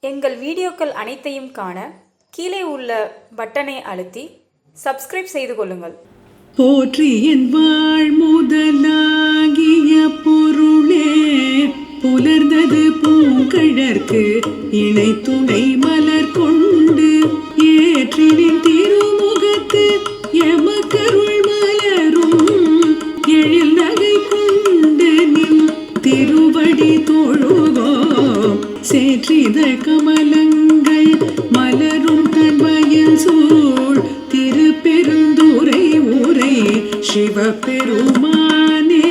எங்கள் வீடியோக்கள் அனைத்தையும் காண கீழே உள்ள பட்டனை அழுத்தி சப்ஸ்கிரைப் செய்து கொள்ளுங்கள். போற்றி என் வாழ் முதலாகிய பொருளே, புலர்ந்தது பூங்கழற்கு இணை துணை மலர் கொண்டு ஏற்றினின் திருமுகத்து எமக்கருள் மலரும் எழில் நகை கொண்டு நின் திருவடி தொழுகோ. சேற்றித கமலங்கள் மலரும் தன்வயல் சூழ் திருப்பெருந்துறை ஊரை சிவபெருமானே.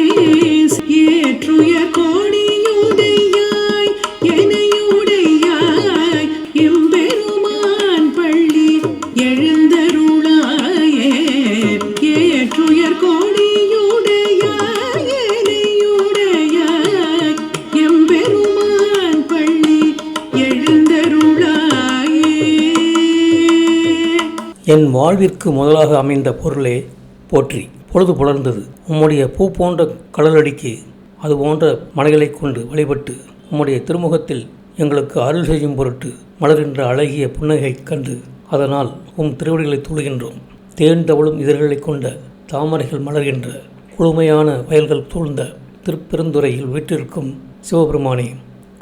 ஏற்றுயர் கோடியுடையாய் எனையுடையாய் எம்பெருமான் பள்ளி எழுந்தருளாயே. ஏற்றுயர் கோடியுடையாய் எனையுடையாய் எம்பெருமான் பள்ளி எழுந்தருளாயே. என் வாழ்விற்கு முதலாக அமைந்த பொருளே போற்றி. பொழுது புலர்ந்தது. உம்முடைய பூ போன்ற கடலடிக்கு அது போன்ற மலைகளை கொண்டு வழிபட்டு உம்முடைய திருமுகத்தில் எங்களுக்கு அருள் செய்யும் பொருட்டு மலர்கின்ற அழகிய புன்னகை கண்டு அதனால் திருவடிகளை தூளுகின்றோம். தேன் தவழும் இதழ்களை கொண்ட தாமரைகள் மலர்கின்ற குளுமையான வயல்கள் சூழ்ந்த திருப்பெருந்துறையில் வீற்றிருக்கும் சிவபெருமானே,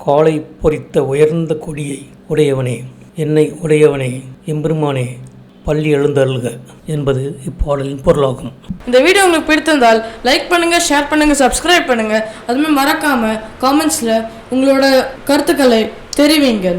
காலை பொறித்த உயர்ந்த கொடியை உடையவனே, என்னை உடையவனே, எம்பெருமானே பள்ளி எழுந்தருள்க என்பது இப்பாடலின் பொருளாகும். இந்த வீடியோ உங்களுக்கு பிடித்திருந்தால் லைக் பண்ணுங்க, ஷேர் பண்ணுங்க, சப்ஸ்கிரைப் பண்ணுங்க. அதுமாதிரி மறக்காம காமெண்ட்ஸ்ல உங்களோட கருத்துக்களை தெரிவிங்க.